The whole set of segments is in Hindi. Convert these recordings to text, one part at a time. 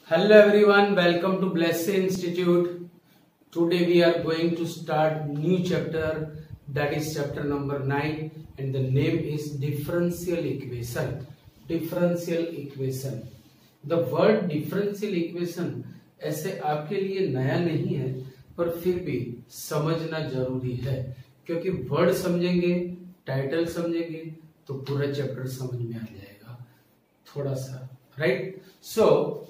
Hello everyone, welcome to Blessed Institute. Today we are going to start new chapter, that is chapter number 9, and the name is differential equation. Differential equation. The word differential equation ऐसे आपके लिए नया नहीं है, पर फिर भी समझना जरूरी है, क्योंकि वर्ड समझेंगे, टाइटल समझेंगे तो पूरा चैप्टर समझ में आ जाएगा थोड़ा सा, right? So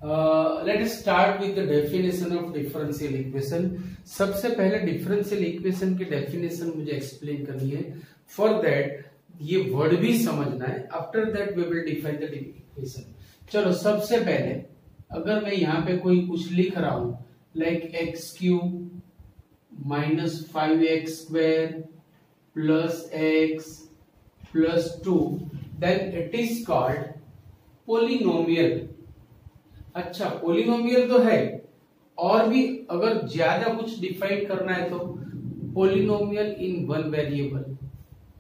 let us start with the definition of differential equation. सबसे पहले डिफरेंशियल इक्वेशन की डेफिनेशन मुझे एक्सप्लेन करनी है। फॉर दैट ये वर्ड भी समझना है। After that we will define the equation. चलो, सबसे पहले अगर मैं यहाँ पे कोई कुछ लिख रहा हूं like x cube minus 5x square plus x plus 2, then it is called polynomial. अच्छा, पोलिनोमियल तो है, और भी अगर ज्यादा कुछ डिफाइन करना है तो पोलिनोमियल इन वन वेरिएबल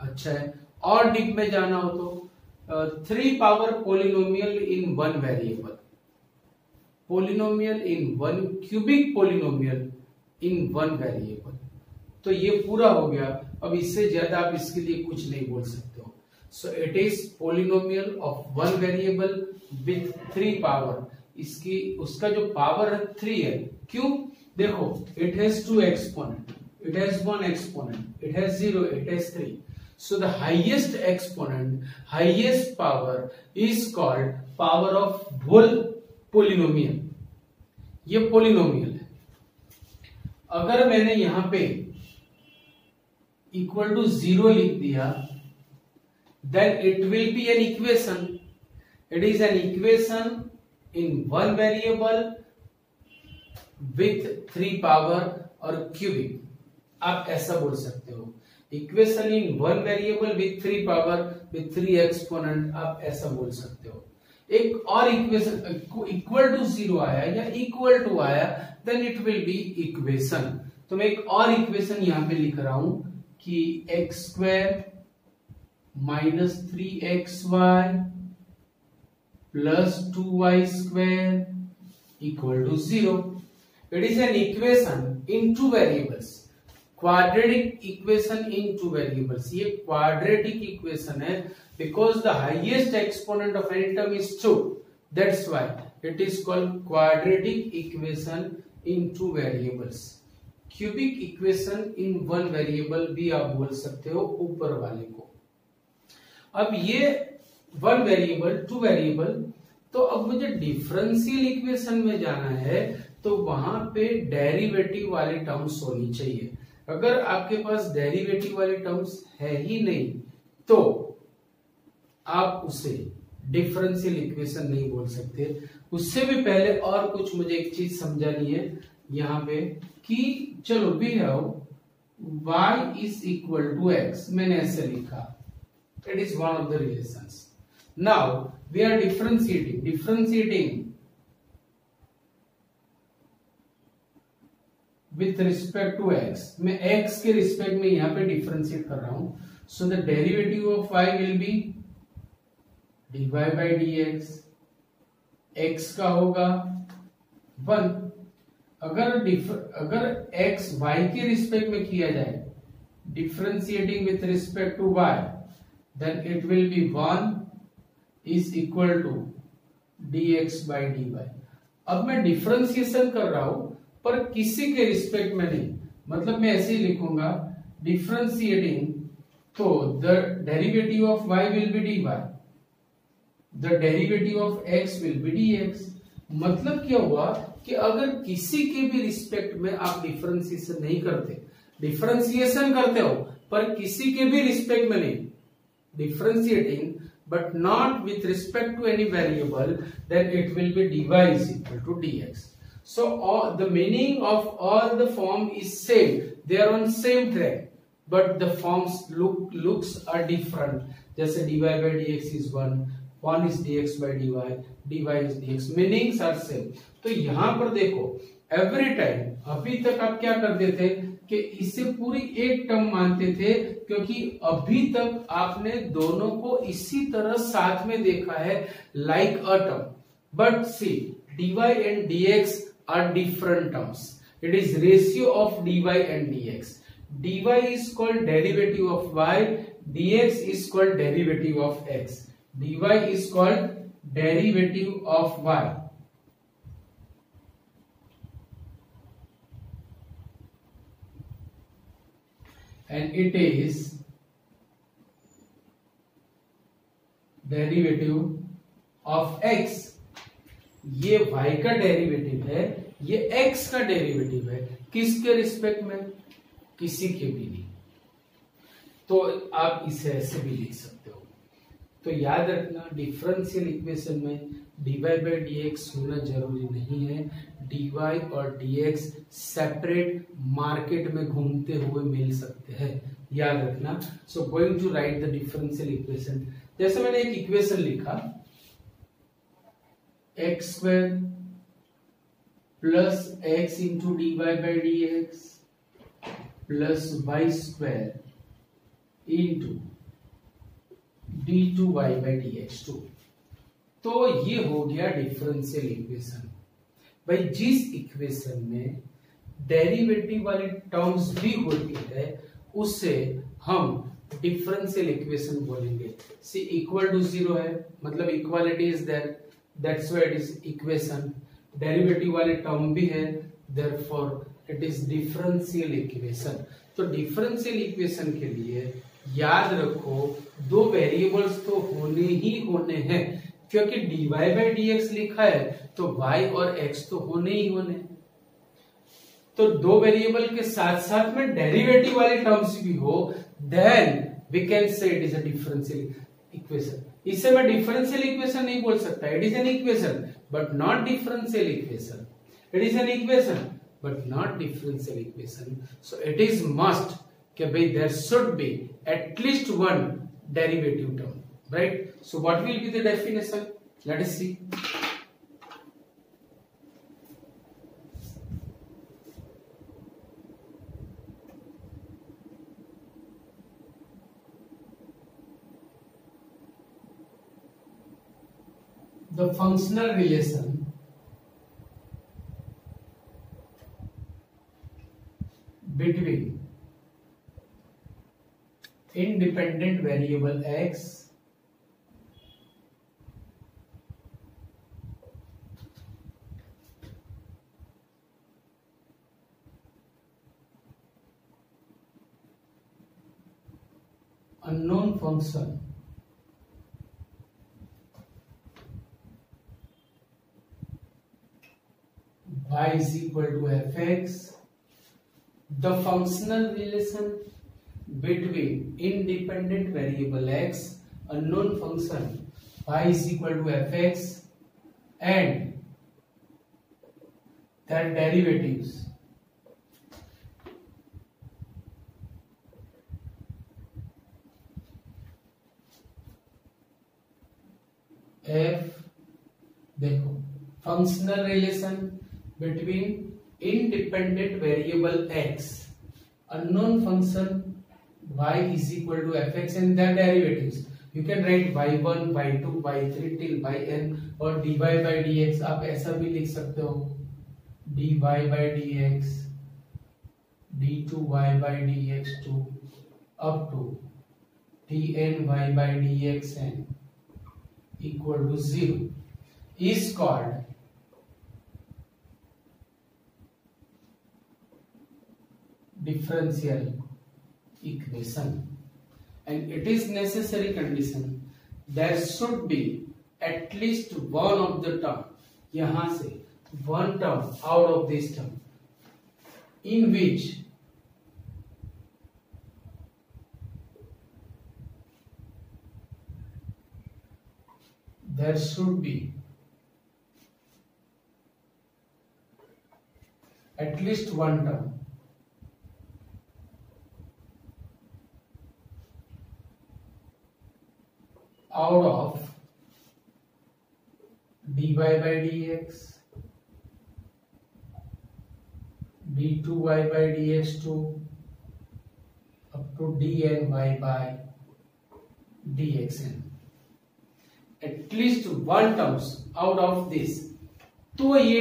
अच्छा है, और डीप में जाना हो तो 3 power polynomial in one variable, polynomial in one, cubic polynomial in one variable. तो ये पूरा हो गया। अब इससे ज्यादा आप इसके लिए कुछ नहीं बोल सकते हो। So it is polynomial of one variable with 3 power. इसकी उसका जो पावर है 3 है। क्यों? देखो, it has 2 exponent, it has 1 exponent, it has 0, it has 3। So the highest exponent, highest power is called power of whole polynomial. ये पोलिनोमियल है। अगर मैंने यहां पे इक्वल टू 0 लिख दिया, then it will be an equation. It is an equation in one variable with 3 power और cubic, आप ऐसा बोल सकते हो। Equation in one variable with 3 power with 3 exponent, आप ऐसा बोल सकते हो। एक और इक्वेशन इक्वल टू 0 आया या इक्वल टू आया, then it will be equation. तो मैं एक और इक्वेशन यहां पे लिख रहा हूं कि x square minus 3xy plus 2y square equal to 0. It is an equation in 2 variables. Quadratic equation in 2 variables. ये quadratic equation है because the highest exponent of any term is 2. That's why it is called quadratic equation in 2 variables. Cubic equation in 1 variable भी आप बोल सकते हो ऊपर वाले को। अब ये 1 वेरिएबल 2 वेरिएबल, तो अब मुझे डिफरेंशियल इक्वेशन में जाना है तो वहां पे डेरिवेटिव वाली टर्म्स होनी चाहिए। अगर आपके पास डेरिवेटिव वाली टर्म्स है ही नहीं तो आप उसे डिफरेंशियल इक्वेशन नहीं बोल सकते। उससे भी पहले और कुछ मुझे एक चीज समझानी है यहां पे कि चलो we have y is equal to x, मैंने ऐसे लिखा, it is one of the relations. Now we are differentiating with respect to x. मैं x के रिस्पेक्ट में यहां पे डिफरेंशिएट कर रहा हूं। So the derivative of y will be dy by dx. x का होगा 1। अगर x y के रिस्पेक्ट में किया जाए, differentiating with respect to y, then it will be 1 is equal to dx by dy। अब मैं डिफरेंशिएशन कर रहा हूं पर किसी के रिस्पेक्ट में नहीं, मतलब मैं ऐसे ही लिखूंगा डिफरेंशिएटिंग, तो the derivative of y will be dy, the derivative of x will be dx। मतलब क्या हुआ कि अगर किसी के भी रिस्पेक्ट में आप डिफरेंशिएशन नहीं करते, डिफरेंशिएशन करते हो पर किसी के भी रिस्पेक्ट में नहीं, differentiating but not with respect to any variable, then it will be dy is equal to dx. So the meaning of all the form is same, they are on same track, but the forms looks are different. जैसे dy by dx is 1 is dx by dy is dx, meanings are same। तो यहाँ पर देखो, every time अभी तक आप क्या करते थे कि इसे पूरी एक टर्म मानते थे, क्योंकि अभी तक आपने दोनों को इसी तरह साथ में देखा है, like a term. But see, dy and dx are different terms. It is ratio of dy and dx. dy is called derivative of y, dx is called derivative of x. dy is called derivative of y. And it is derivative of x. ये y का डेरिवेटिव है, ये x का डेरिवेटिव है. किसके रिस्पेक्ट में? किसी के भी नहीं. तो आप इसे ऐसे भी लिख सकते हो. तो याद रखना, डिफरेंशियल इक्वेशन में dy by dx होना जरूरी नहीं है. dy और dx सेपरेट मार्केट में घूमते हुए मिल सकते हैं, याद रखना. So going to write the differential equation. जैसे मैंने एक इक्वेशन लिखा, x square plus x into dy by dx plus y square into d2y by dx2. तो ये हो गया डिफरेंशियल इक्वेशन. भाई जिस इक्वेशन में डेरिवेटिव वाली टर्म्स भी होती है उसे हम डिफरेंशियल इक्वेशन बोलेंगे. सी इक्वल टू 0 है, मतलब equality is there, that's why it is equation. Derivative वाले टर्म भी है, therefore it is differential equation. तो डिफरेंशियल इक्वेशन के लिए याद रखो, दो वेरिएबल्स तो होने ही होने हैं, क्योंकि dy बाई dx लिखा है तो y और x तो होने ही होने. तो दो वेरिएबल के साथ साथ में डेरिवेटिव वाले टर्म्स भी हो, then we can say it is a differential equation. इसे मैं डिफरेंशियल इक्वेशन नहीं बोल सकता. It is an equation but not differential equation. It is an equation but not differential equation. So it is must कि भाई there should be at least one derivative term, right? So what will be the definition? Let us see. The functional relation between independent variable x unknown function y is equal to fx. The functional relation between independent variable x, unknown function y is equal to fx, and their derivatives f. देखो, functional relation between independent variable x, unknown function y is equal to fx and their derivatives. You can write y1, y2, y3 till yn, और dy by dx आप ऐसा भी लिख सकते हो, dy by dx d2y by dx2 up to dny by dxn equal to 0 is called differential equation, and it is necessary condition there should be at least one of the term, यहां से one term out of this term in which there should be at least one term out of dy by dx, d2y by dx2 up to dny by dxn. At least one terms out of this, तो ये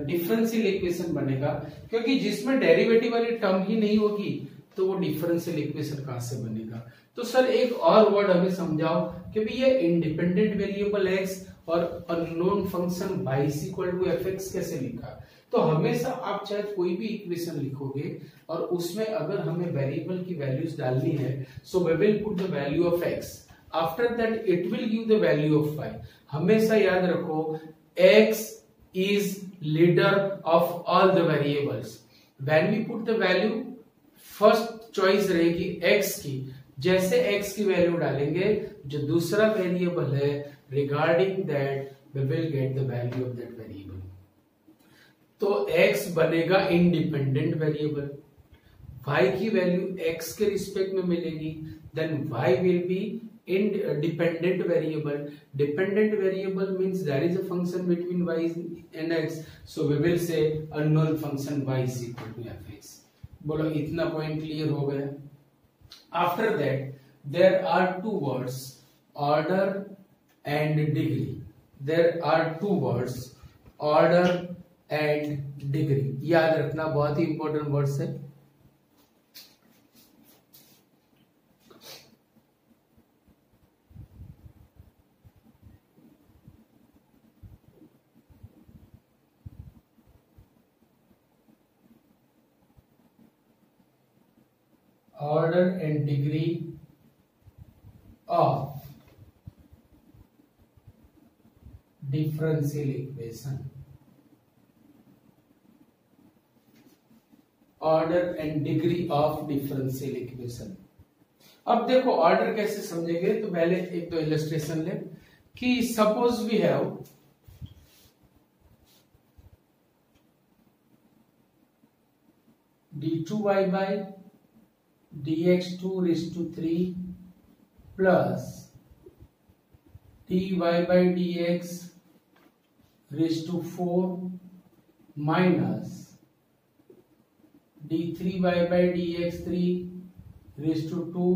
डिफरेंशियल इक्वेशन बनेगा। क्योंकि जिसमें डेरिवेटिव वाली टर्म ही नहीं होगी तो वो डिफरेंशियल इक्वेशन कहां से बनेगा। तो सर एक और वर्ड हमें समझाओ कि भाई ये इंडिपेंडेंट वेरिएबल x और unknown function y is equal to fx कैसे लिखा। तो हमेशा आप चाहे कोई भी इक्वेशन लिखोगे और उसमें अगर हमें वेरिएबल की वैल्यूज डालनी है, so we will put the value of x, after that it will give the value of y। हमेशा याद रखो x is leader of all the variables. When we put the value, first choice रहेगी x की, जैसे x की वैल्यू डालेंगे जो दूसरा वेरिएबल है regarding that we will get the value of that variable. तो x बनेगा इंडिपेंडेंट वेरिएबल, y की वैल्यू x के रिस्पेक्ट में मिलेगी, then y will be independent variable. Dependent variable means there is a function between y and x, so we will say unknown function y is equal to fx. बोलो इतना पॉइंट क्लियर हो गया। After that there are two words order and degree. There are two words order and degree, याद रखना बहुत ही इंपॉर्टेंट वर्ड्स है। Order and degree of differential equation. Order and degree of differential equation. अब देखो ऑर्डर कैसे समझेंगे, तो पहले एक तो इलस्ट्रेशन ले कि suppose we have d2y by dx2 raised to 3 plus dy by dx raised to 4 minus d3y by dx3 raised to 2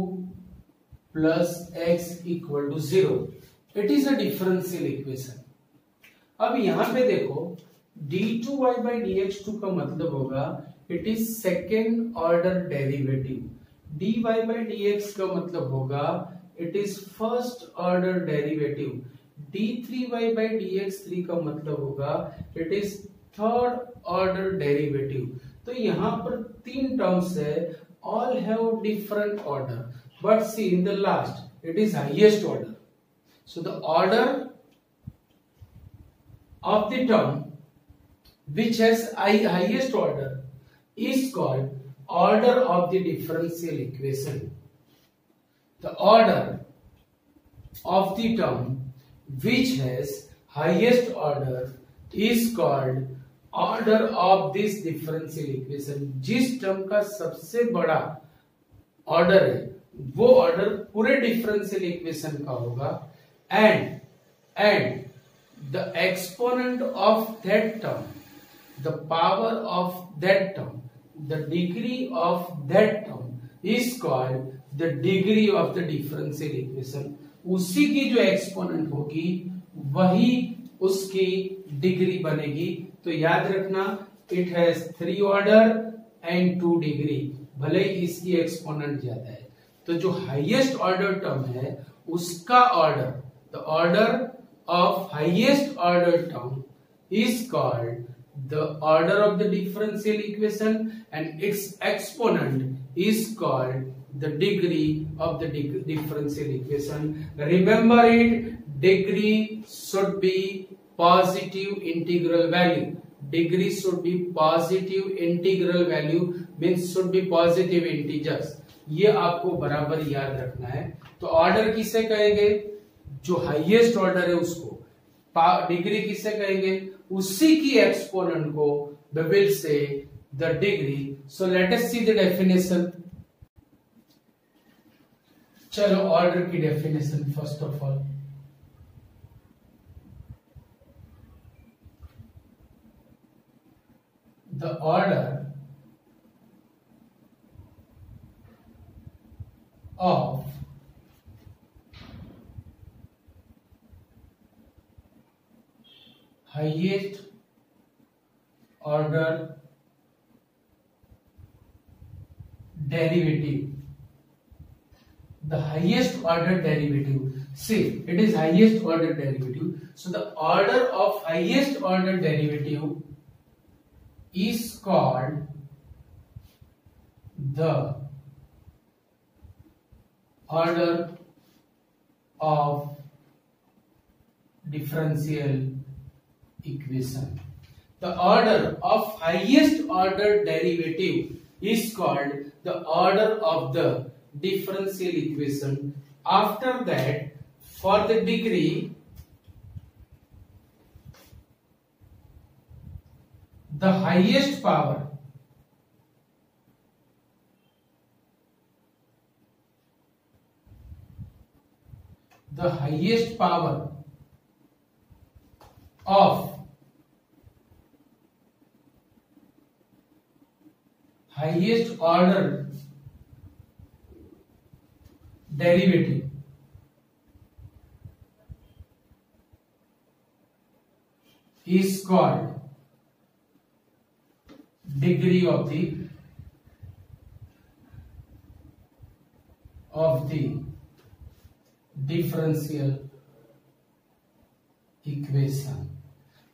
plus x equal to 0. It is a differential equation. अब यहां पे देखो d2y by dx2 का मतलब होगा it is second order derivative, dy by dx का मतलब होगा it is first order derivative, d3y by dx3 का मतलब होगा it is third order derivative. तो यहां पर तीन टर्म्स है, all have different order, but see in the last it is highest order. So the order of the term which has highest order is called order of the differential equation. The order of the term which has highest order is called order of this differential equation. जिस टर्म का सबसे बड़ा ऑर्डर है वो ऑर्डर पूरे डिफरेंशियल इक्वेशन का होगा, and the exponent of that term, the power of that term, the degree of that term is called the degree of the differential equation. उसी की जो एक्सपोनेंट होगी वही उसकी डिग्री बनेगी। तो याद रखना it has 3 order and 2 degree, भले इसकी एक्सपोनेंट ज्यादा है। तो जो हाईएस्ट ऑर्डर टर्म है उसका order, the order of highest order term is called the order of the differential equation, and its exponent is called the degree of the differential equation. Remember it, degree should be positive integral value. Degree should be positive integral value, means should be positive integers. ये आपको बराबर याद रखना है। तो ऑर्डर किसे कहेंगे, जो हाईएस्ट ऑर्डर है उसको, डिग्री किसे कहेंगे, उसी की एक्सपोनेंट को we will say the degree. So let us see the definition. चलो ऑर्डर की definition first of all, the order of highest order derivative. The highest order derivative, see, it is highest order derivative, so the order of highest order derivative is called the order of differential equation. The order of highest order derivative is called the order of the differential equation. After that, for the degree, the highest power of highest order derivative is called degree of the differential equation.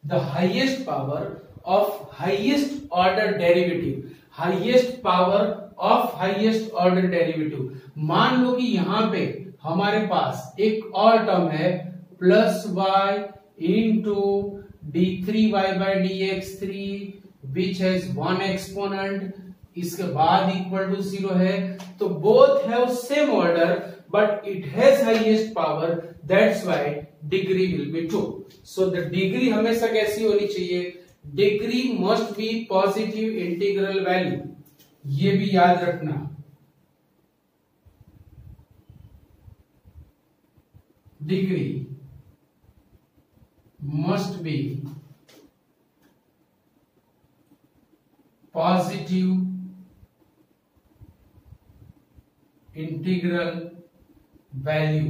The highest power of highest order derivative, highest power of highest order derivative. मान लो कि यहां पे हमारे पास एक और टर्म है plus y into d3y/dx3 which has one exponent, इसके बाद इक्वल टू 0 है, तो both have same order but it has highest power, that's why degree will be 2. So the degree हमेशा कैसी होनी चाहिए? Degree must be positive integral value, ये भी याद रखना. Degree must be positive integral value.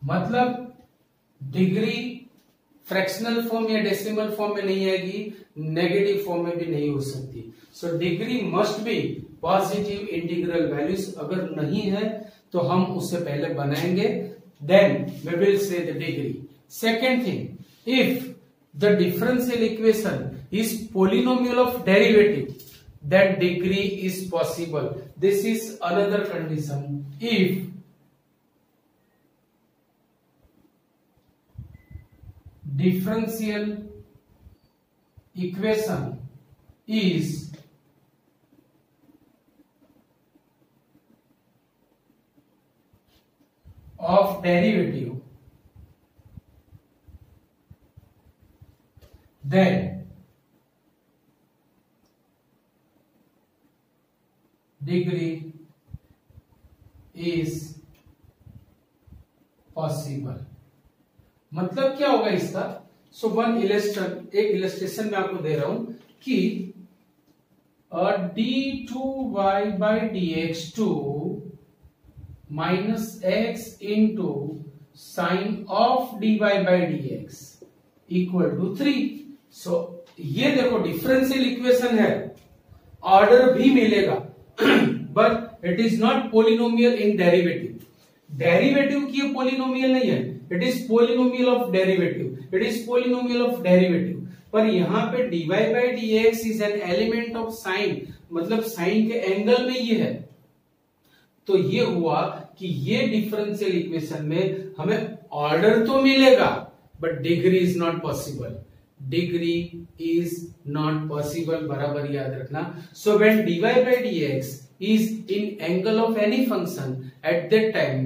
मतलब डिग्री फ्रैक्शनल फॉर्म या डेसिमल फॉर्म में नहीं आएगी, नेगेटिव फॉर्म में भी नहीं हो सकती. So degree must be positive integral values. अगर नहीं है तो हम उससे पहले बनाएंगे, then we will say the degree. Second thing, if the differential equation is polynomial of derivative, then degree is possible. This is another condition. If differential equation is of derivative, then degree is possible. मतलब क्या होगा इसका? सो वन इलस्ट्रेशन में आपको दे रहा हूं कि d2y/dx2 minus x into sin of dy/dx equal to 3. So ये देखो डिफरेंशियल इक्वेशन है, ऑर्डर भी मिलेगा but it is not polynomial in derivative. Derivative की ये पोलिनोमियल नहीं है, it is polynomial of derivative, it is polynomial of derivative. पर यहां पे dy/dx is an element of sine, मतलब साइन के एंगल में ये है. तो ये हुआ कि ये डिफरेंशियल इक्वेशन में हमें ऑर्डर तो मिलेगा but degree is not possible. Degree is not possible, बराबर याद रखना. So when dy/dx is in angle of any function at that time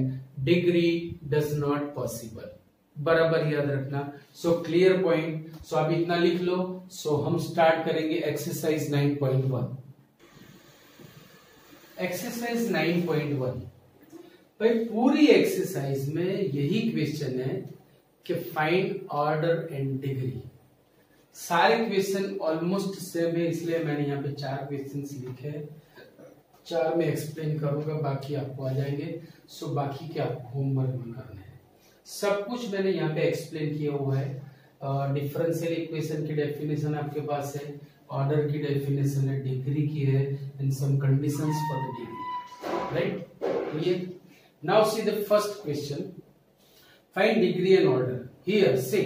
degree does not possible, बराबर याद रखना. So clear point. सो आप इतना लिख लो. सो हम स्टार्ट करेंगे एक्सरसाइज 9.1. एक्सरसाइज 9.1 भाई पूरी एक्सरसाइज में यही क्वेश्चन है कि फाइंड ऑर्डर एंड डिग्री. सारे क्वेश्चन ऑलमोस्ट सेम है, इसलिए मैंने यहाँ पे 4 क्वेश्चंस लिखे, 4 में एक्सप्लेन करूंगा, बाकी आपको आ जाएंगे. सो बाकी के आपको होमवर्क में करना है. सब कुछ मैंने यहाँ पे एक्सप्लेन किया हुआ है. डिफरेंशियल इक्वेशन की डेफिनेशन आपके पास है, ऑर्डर की डेफिनेशन है, डिग्री की है, and some conditions for the degree, right? Clear? Now see the first question, find degree and order. Here say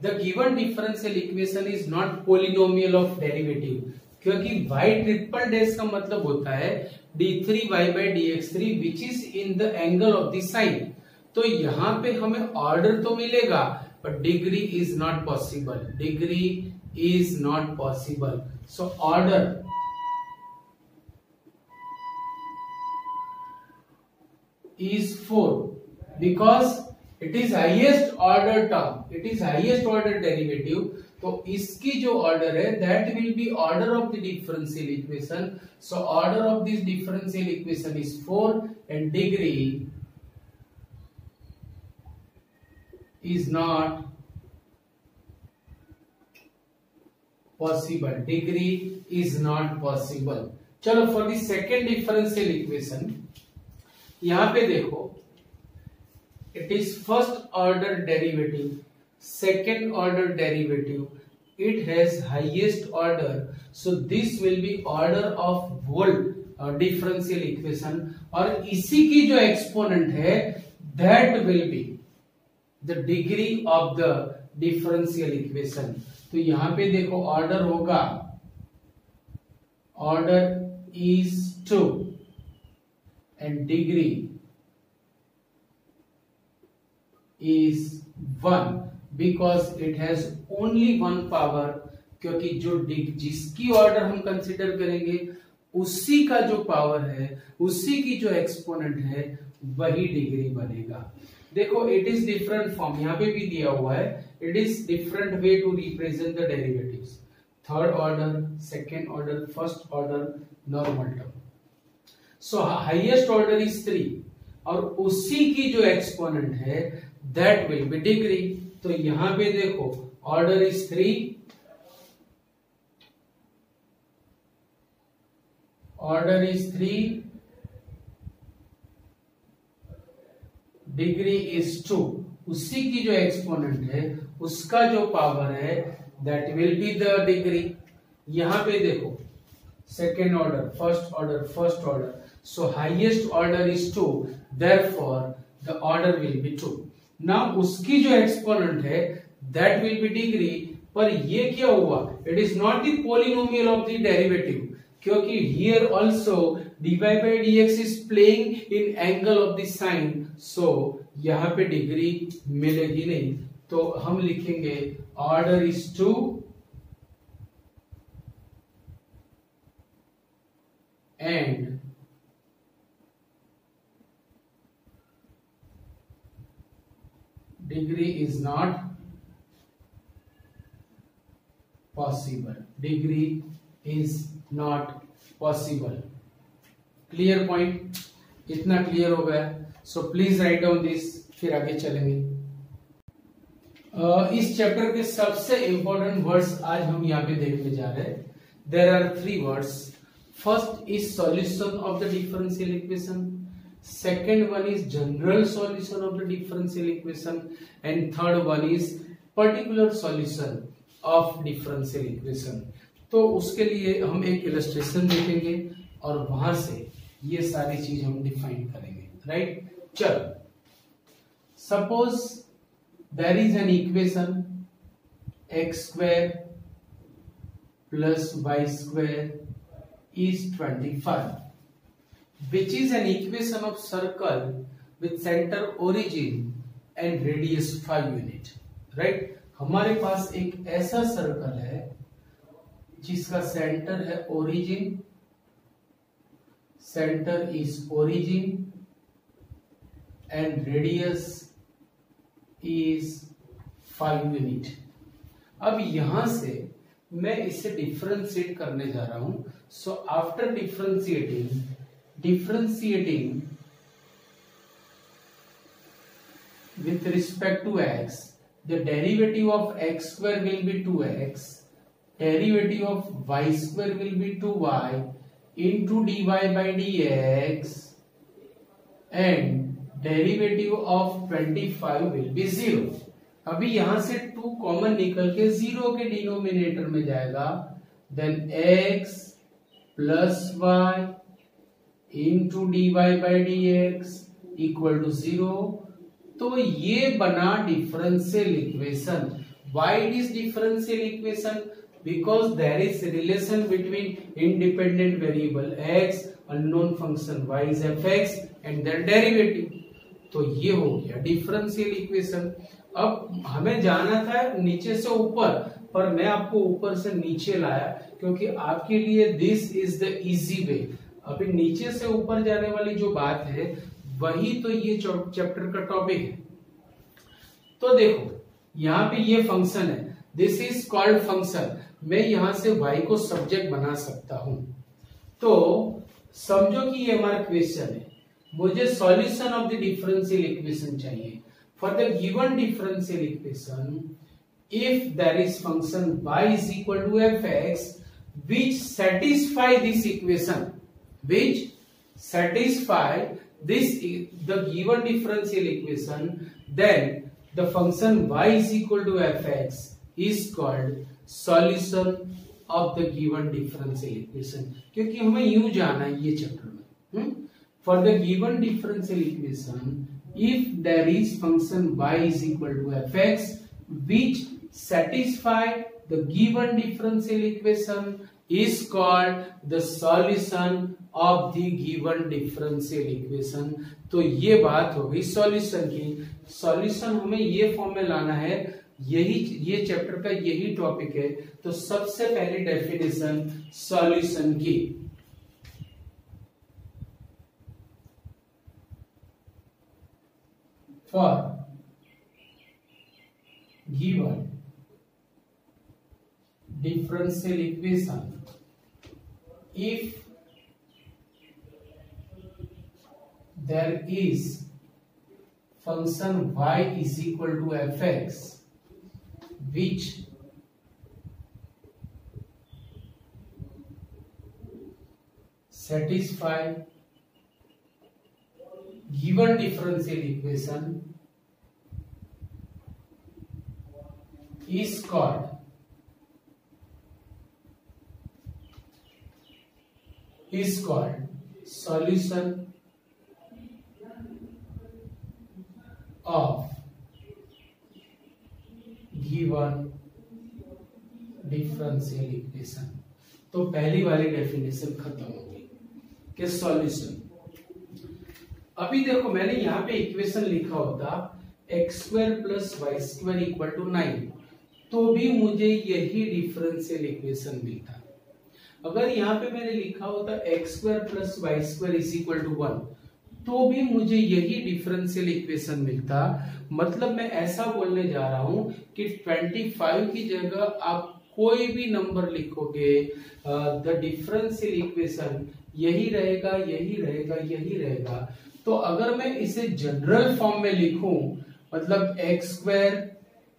the given differential equation is not polynomial of derivative, क्योंकि y ट्रिपल डैश का मतलब होता है d3y by dx3 which is in the angle of the sine. तो यहां पे हमें ऑर्डर तो मिलेगा but degree is not possible. Degree is not possible. So order is 4 because it is highest order term, it is highest order derivative. तो इसकी जो order है that will be order of the differential equation. So order of this differential equation is 4 and degree is not possible. Degree is not possible. चलो for the second differential equation, यहां पे देखो it is first order derivative, second order derivative, it has highest order, so this will be order of whole differential equation. और इसी की जो exponent है that will be the degree of the differential equation. तो यहां पे देखो order होगा, order is 2 and degree is 1 because it has only one power. क्योंकि जो जिसकी ऑर्डर हम कंसिडर करेंगे उसी का जो पावर है, उसी की जो एक्सपोनेंट है वही डिग्री बनेगा. देखो इट इज डिफरेंट फॉर्म, यहां पे भी दिया हुआ है, it is different way to represent the derivatives. Third order, second order, first order, normal term. So highest order is 3 और उसी की जो एक्सपोनेंट है दैट विल बी डिग्री. तो यहां पे देखो order is 3, order is 3, degree is 2. उसी की जो एक्सपोनेंट है उसका जो पावर है that will be the degree. यहां पे देखो second order, first order, first order, so highest order is 2, therefore the order will be 2. Now उसकी जो एक्सपोनेंट है दैट विल बी डिग्री. पर ये क्या हुआ, it is not the polynomial of the derivative, क्योंकि here also dy by dx is playing in angle of the sine, so यहां पे डिग्री मिलेगी नहीं. तो हम लिखेंगे order is 2 and degree is not possible. Degree is not possible. Clear point? इतना क्लियर हो गया. So please write down this, फिर आगे चलेंगे. इस चैप्टर के सबसे इंपॉर्टेंट वर्ड्स आज हम यहाँ पे देखने जा रहे हैं. There are 3 words. First is solution of the differential equation. Second one is general solution of the differential equation, and third one is particular solution of differential equation. तो उसके लिए हम एक इलस्ट्रेशन देखेंगे और वहां से ये सारी चीज हम डिफाइन करेंगे. राइट? चलो, suppose there is an equation x square plus y square is 25. Which is an equation of circle with center origin and radius 5 unit. Right? हमारे पास एक ऐसा सर्कल है जिसका सेंटर है origin, centre is origin and radius is 5 unit. अब यहां से मैं इसे डिफरेंशिएट करने जा रहा हूं. So after differentiating with respect to x, the derivative of x square will be 2x, derivative of y square will be 2y into dy by dx, and derivative of 25 will be 0. अभी यहां से 2 कॉमन निकल के 0 के डिनोमिनेटर में जाएगा, then x plus y into d y by d x equal to 0। तो ये बना differential equation. Why it is differential equation? Because there is relation between independent variable x, unknown function y is fx and their derivative. तो ये हो गया डिफरेंशियल इक्वेशन। अब हमें जाना था नीचे से ऊपर, पर मैं आपको ऊपर से नीचे लाया क्योंकि आपके लिए this is the easy way. अभी नीचे से ऊपर जाने वाली जो बात है वही तो ये चैप्टर का टॉपिक है। तो देखो यहाँ पे ये फंक्शन है, दिस इज कॉल्ड फंक्शन। मैं यहां से y को सब्जेक्ट बना सकता हूं। तो समझो कि ये हमारा क्वेश्चन है, मुझे solution of the differential equation चाहिए। For the given differential equation, if there is function y is equal to fx which satisfy this equation, which satisfy this the given differential equation, then the function y is equal to fx is called solution of the given differential equation। क्योंकि हमें यूं जाना है ये चैप्टर में। For the given differential equation, if there is function y is equal to fx which satisfy the given differential equation is called the solution of the given differential equation। तो ये बात हो गई सॉल्यूशन की। सॉल्यूशन हमें ये फॉर्म में लाना है, यही ये चैप्टर का यही टॉपिक है। तो सबसे पहले डेफिनेशन सॉल्यूशन की, for given differential equation, if there is function y is equal to fx which satisfy given differential equation is called solution of given differential equation। तो पहली वाली डेफिनेशन खत्म होगी कि सॉल्यूशन। अभी देखो मैंने यहाँ पे इक्वेशन लिखा होता x square plus y square equal to 9, तो भी मुझे यही डिफरेंशियल इक्वेशन मिलता। अगर यहाँ पे मैंने लिखा होता x square plus y square is equal to 1, तो भी मुझे यही डिफरेंशियल इक्वेशन मिलता। मतलब मैं ऐसा बोलने जा रहा हूं कि 25 की जगह आप कोई भी नंबर लिखोगे, द डिफरेंशियल इक्वेशन यही रहेगा, यही रहेगा, यही रहेगा। तो अगर मैं इसे जनरल फॉर्म में लिखूं, मतलब x square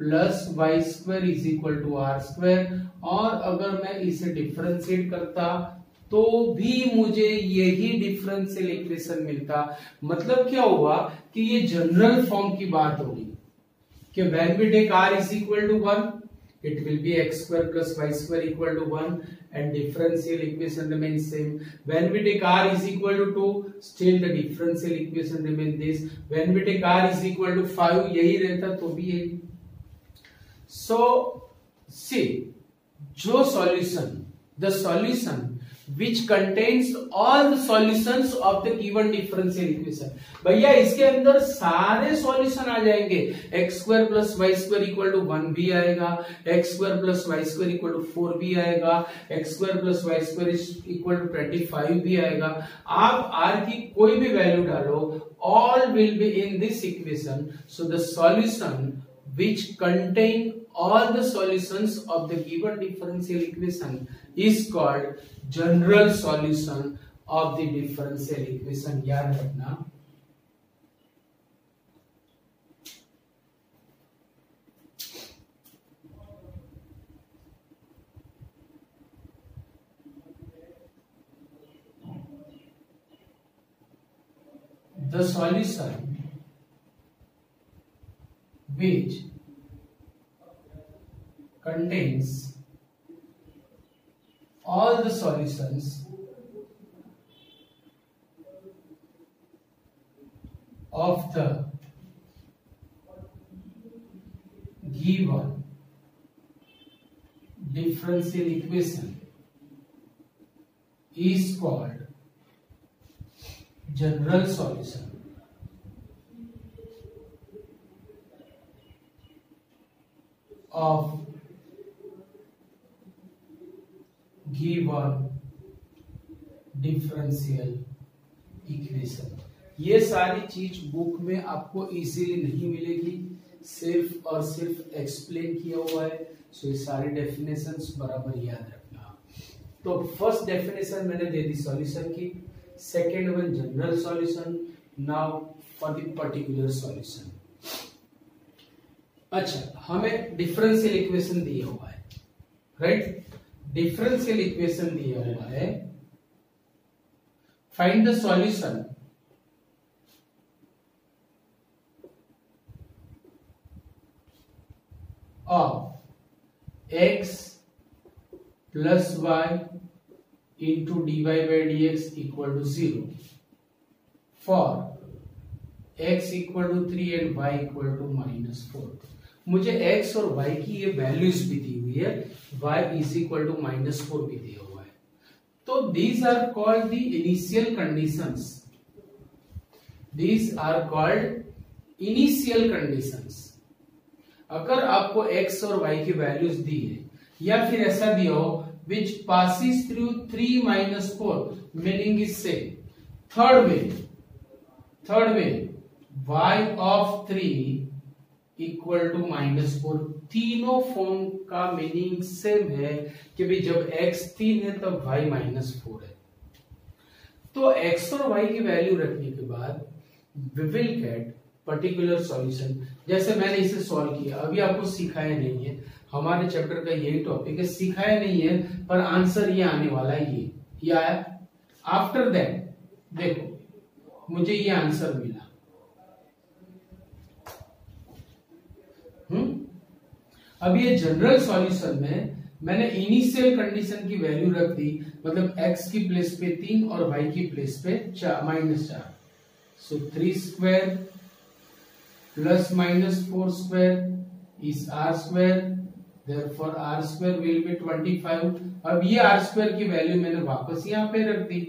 plus y square is equal to r square, और अगर मैं इसे डिफरेंशिएट करता तो भी मुझे यही डिफरेंशियल इक्वेशन मिलता। मतलब क्या हुआ कि ये जनरल फॉर्म की बात होगी कि when we take r is equal to 1, it will be x square plus y square equal to 1 and differential equation remains same. When we take r is equal to 2, still the differential equation remains this. When we take r is equal to 5, यही रहता तो भी यही। So see, जो solution, the solution which contains all the solutions of the given differential equation, भैया इसके अंदर सारे सॉल्यूशन आ जाएंगे। X square plus y square equal to 1 भी आएगा, x square plus y square equal to 4 भी आएगा, x square plus y square equal to 25 भी आएगा। आप आर की कोई भी वैल्यू डालो, all will be in this equation. So the solution which contain all the solutions of the given differential equation is called general solution of the differential equation। याद रखना। The solution which contains all the solutions of the given differential equation is called general solution. Of given differential equation. ये सारी चीज बुक में आपको इजीली नहीं मिलेगी, सिर्फ और सिर्फ एक्सप्लेन किया हुआ है, सो ये सारी डेफिनेशंस बराबर याद रखना। तो फर्स्ट डेफिनेशन मैंने दे दी सॉल्यूशन की, second one general solution, now for the particular solution. अच्छा, हमें डिफरेंशियल इक्वेशन दिया हुआ है, राइट? डिफरेंशियल इक्वेशन दिया हुआ है, find the solution of x plus y into dy by dx equal to 0 for x equal to 3 and y equal to -4। मुझे x और y की ये वैल्यूज भी दी हुई है, y इज इक्वल टू -4 भी दिया हुआ है। तो these are called the initial conditions, these are called initial conditions. अगर आपको x और y की वैल्यूज दी है, या फिर ऐसा दिया हो which passes through 3 -4 meaning is say third way y of 3 equal to -4, तीनों फॉर्म का मीनिंग सेम है कि भाई जब x 3 है तब y -4 है। तो x और y की वैल्यू रखने के बाद we will get particular solution. जैसे मैंने इसे सॉल्व किया, अभी आपको सिखाया नहीं है, हमारे चैप्टर का यही टॉपिक है, सिखाया नहीं है, पर आंसर ये आने वाला है, ये आया। आफ्टर दैट देखो मुझे ये आंसर मिला। अब ये जनरल सॉल्यूशन में मैंने इनिशियल कंडीशन की वैल्यू रख दी, मतलब x की प्लेस पे 3 और y की प्लेस पे -4, सो 3 square plus -4 square is r square, therefore r square will be 25। अब ये r स्क्वायर की वैल्यू मैंने वापस यहां पे रख दी,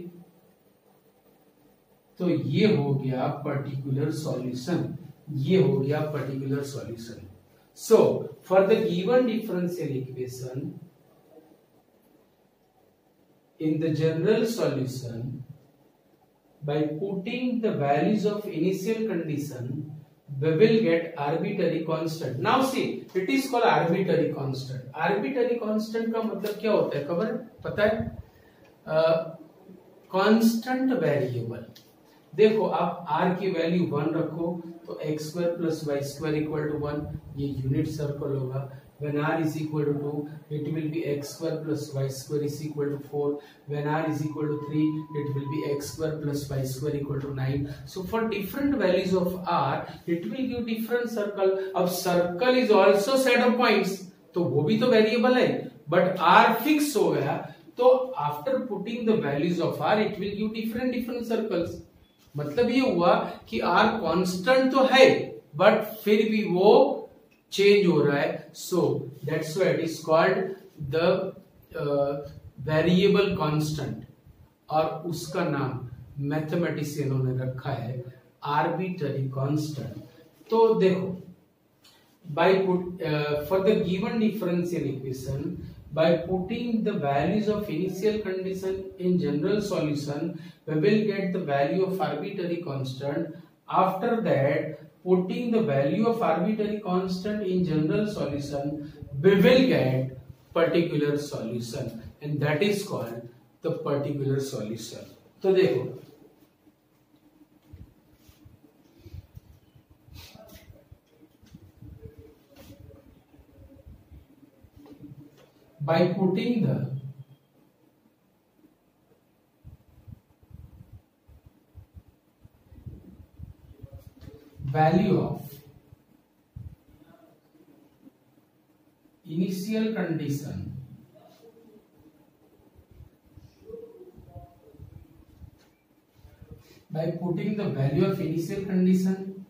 तो ये हो गया पर्टिकुलर सॉल्यूशन, ये हो गया particular solution. So, for the given differential equation, in the general solution, by putting the values of initial condition, we will get arbitrary constant. Now see, it is called arbitrary constant. Arbitrary constant का मतलब क्या होता है, खबर पता है? Constant variable। देखो आप r की वैल्यू 1 रखो तो x square plus y square equal to 1, ये यूनिट सर्कल होगा। when r is equal to 2 it will be x square plus y square is equal to 4, when r is equal to 3 it will be x square plus y square equal to 9। so for different values of r it will give different circle। अब circle is also set of points, तो वो भी तो वेरिएबल है, बट r फिक्स हो गया, तो after putting the values of r it will give different circles. मतलब ये हुआ कि r कांस्टेंट तो है बट फिर भी वो चेंज हो रहा है, so that's why it is called the variable constant, और उसका नाम मैथमेटिशियनों ने रखा है आर्बिट्ररी कांस्टेंट। तो देखो by put for the given differential equation, by putting the values of initial condition in general solution we will get the value of arbitrary constant। after that putting the value of arbitrary constant in general solution we will get particular solution, and that is called the particular solution। तो देखो by putting the value of initial condition by putting the value of initial condition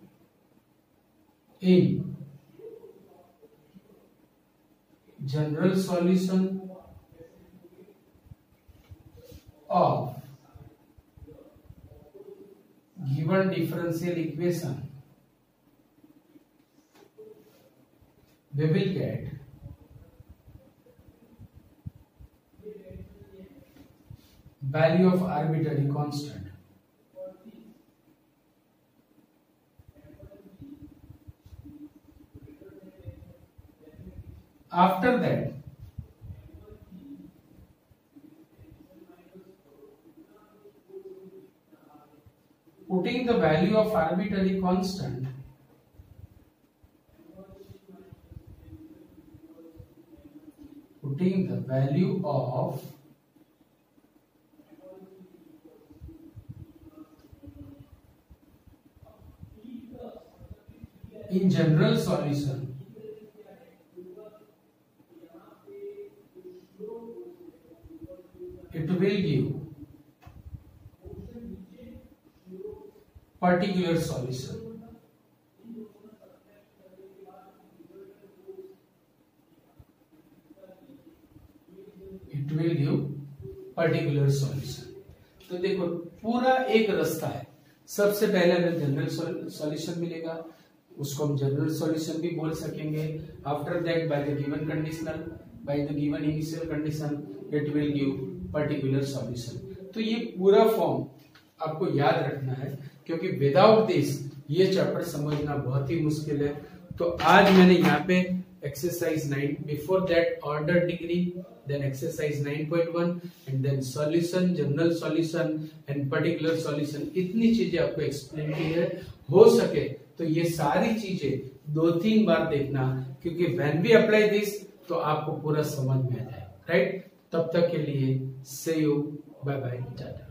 in general solution of given differential equation, we will get value of arbitrary constant. After that, putting the value of arbitrary constant in general solution it will give particular solution. It will give particular solution. तो देखो पूरा एक रास्ता है. सबसे पहले हमें जनरल सॉल्यूशन मिलेगा, उसको हम जनरल सॉल्यूशन भी बोल सकेंगे. After that by the given conditional, by the given initial condition it will give particular solution. तो ये पूरा फॉर्म आपको याद रखना है, क्योंकि विदाउट दिस ये चैप्टर समझना बहुत ही मुश्किल है. तो आज मैंने यहाँ पे exercise 9, before that order degree, then exercise 9.1 and then solution, general solution and particular solution, इतनी चीजें आपको एक्सप्लेन की है. हो सके तो ये सारी चीजें 2-3 बार देखना, क्योंकि व्हेन वी अप्लाई दिस तो आपको पूरा समझ में आ जाए. राइट? तब तक के लिए से यू, बाय बाय, टाटा.